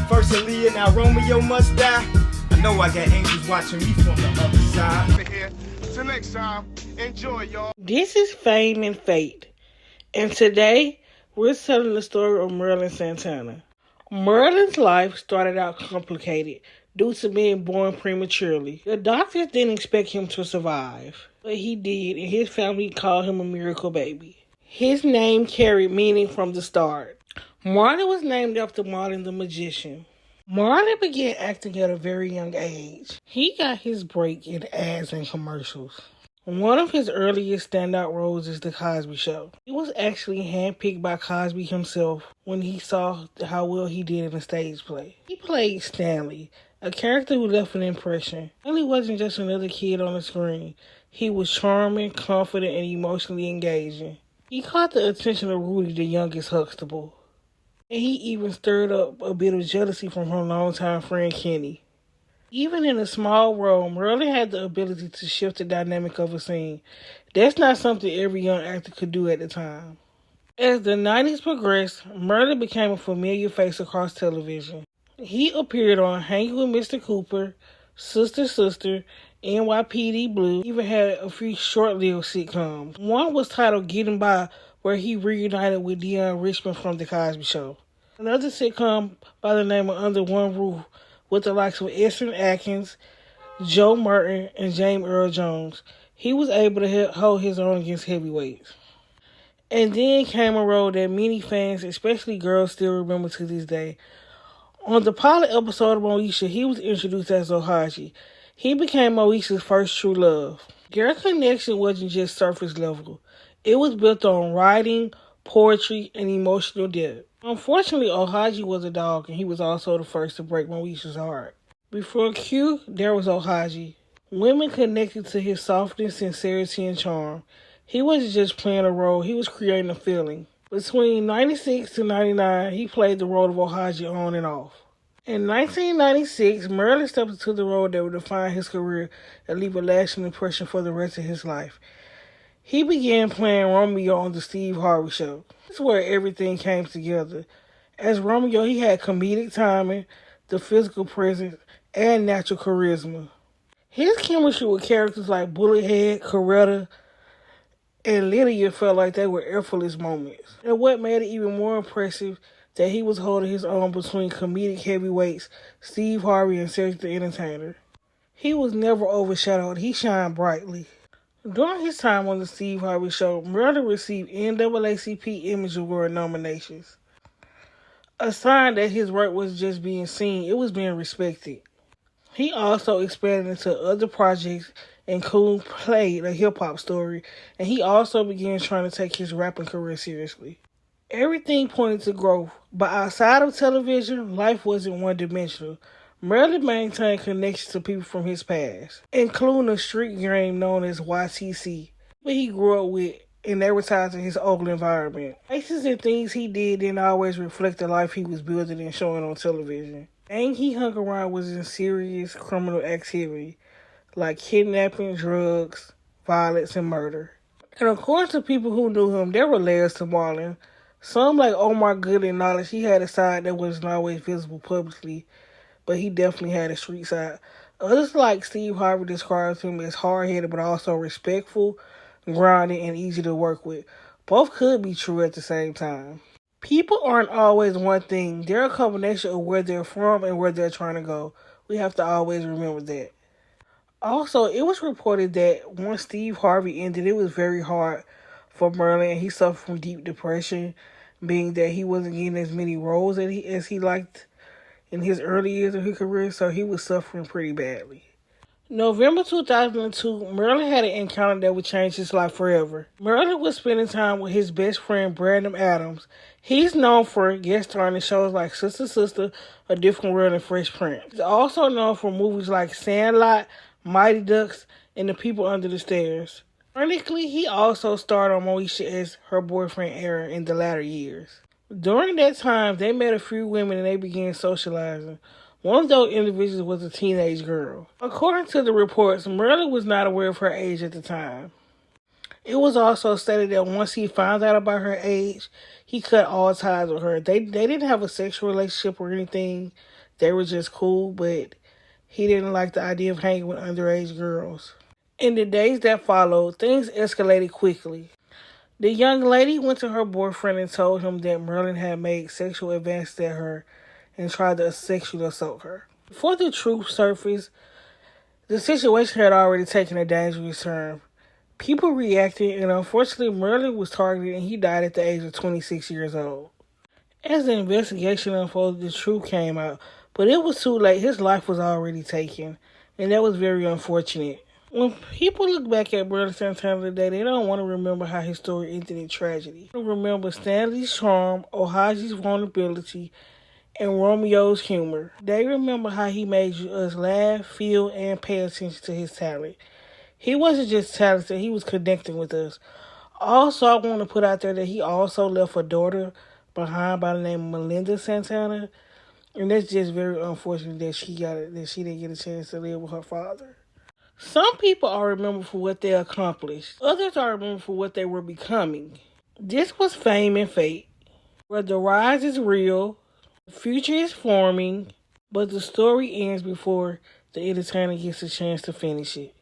First Aaliyah, now Romeo must die. I know I got angels watching me from the other side. Till next time, enjoy, y'all. This is Fame and Fate, and today we're telling the story of Merlin Santana. Merlin's life started out complicated due to being born prematurely. The doctors didn't expect him to survive, but he did, and his family called him a miracle baby. His name carried meaning from the start. Merlin was named after Merlin the magician. Merlin began acting at a very young age. He got his break in ads and commercials. One of his earliest standout roles is The Cosby Show. He was actually handpicked by Cosby himself when he saw how well he did in a stage play. He played Stanley, a character who left an impression. Stanley wasn't just another kid on the screen. He was charming, confident, and emotionally engaging. He caught the attention of Rudy, the youngest Huxtable. And he even stirred up a bit of jealousy from her longtime friend Kenny. Even in a small role, Merlin had the ability to shift the dynamic of a scene. That's not something every young actor could do at the time. As the 90s progressed, Merlin became a familiar face across television. He appeared on Hanging with Mr. Cooper, Sister Sister, NYPD Blue, even had a few short-lived sitcoms. One was titled Getting By, where he reunited with Deion Richmond from The Cosby Show. Another sitcom by the name of Under One Roof with the likes of Eston Atkins, Joe Merton, and James Earl Jones. He was able to hold his own against heavyweights. And then came a role that many fans, especially girls, still remember to this day. On the pilot episode of Moesha, he was introduced as Ohaji. He became Moesha's first true love. Their connection wasn't just surface level. It was built on writing, poetry, and emotional depth. Unfortunately, Ohaji was a dog, and he was also the first to break Moesha's heart. Before Q, there was Ohaji. Women connected to his softness, sincerity, and charm. He wasn't just playing a role, he was creating a feeling. Between 96 to 99, he played the role of Ohaji on and off. In 1996, Merlin stepped into the role that would define his career and leave a lasting impression for the rest of his life. He began playing Romeo on the Steve Harvey Show. This is where everything came together. As Romeo, he had comedic timing, the physical presence, and natural charisma. His chemistry with characters like Bullethead, Coretta, and Lydia felt like they were effortless moments. And what made it even more impressive, that he was holding his own between comedic heavyweights Steve Harvey and Cedric the Entertainer. He was never overshadowed. He shined brightly. During his time on the Steve Harvey Show, Merlin received NAACP Image Award nominations. A sign that his work was just being seen, it was being respected. He also expanded into other projects, including played a hip-hop story, and he also began trying to take his rapping career seriously. Everything pointed to growth, but outside of television, life wasn't one-dimensional. Merlin maintained connections to people from his past, including a street game known as YTC, where he grew up with, and advertising his old environment. Places and things he did didn't always reflect the life he was building and showing on television. And he hung around was in serious criminal activity, like kidnapping, drugs, violence, and murder. And according to people who knew him, there were layers to Marlin. Some like Omar Good acknowledged he had a side that wasn't always visible publicly, but he definitely had a street side. Others like Steve Harvey described him as hard-headed but also respectful, grounded, and easy to work with. Both could be true at the same time. People aren't always one thing. They're a combination of where they're from and where they're trying to go. We have to always remember that. Also, it was reported that once Steve Harvey ended, it was very hard for Merlin, and he suffered from deep depression, being that he wasn't getting as many roles as he liked in his early years of his career, so he was suffering pretty badly. November 2002, Merlin had an encounter that would change his life forever. Merlin was spending time with his best friend, Brandon Adams. He's known for guest starring in shows like Sister Sister, A Different World, and Fresh Prince. He's also known for movies like Sandlot, Mighty Ducks, and The People Under the Stairs. Ironically, he also starred on Moesha as her boyfriend Aaron in the latter years. During that time, they met a few women and they began socializing. One of those individuals was a teenage girl. According to the reports, Merlin was not aware of her age at the time. It was also stated that once he found out about her age, he cut all ties with her. They didn't have a sexual relationship or anything. They were just cool, but he didn't like the idea of hanging with underage girls. In the days that followed, things escalated quickly. The young lady went to her boyfriend and told him that Merlin had made sexual advances at her and tried to sexually assault her. Before the truth surfaced, the situation had already taken a dangerous turn. People reacted, and unfortunately, Merlin was targeted and he died at the age of 26 years old. As the investigation unfolded, the truth came out, but it was too late. His life was already taken, and that was very unfortunate. When people look back at Merlin Santana today, they don't want to remember how his story ended in tragedy. They remember Stanley's charm, Ohaji's vulnerability, and Romeo's humor. They remember how he made us laugh, feel, and pay attention to his talent. He wasn't just talented, he was connecting with us. Also, I want to put out there that he also left a daughter behind by the name of Merlin Santana. And that's just very unfortunate that she didn't get a chance to live with her father. Some people are remembered for what they accomplished. Others are remembered for what they were becoming. This was fame and fate, where the rise is real, the future is forming, but the story ends before the entertainer gets a chance to finish it.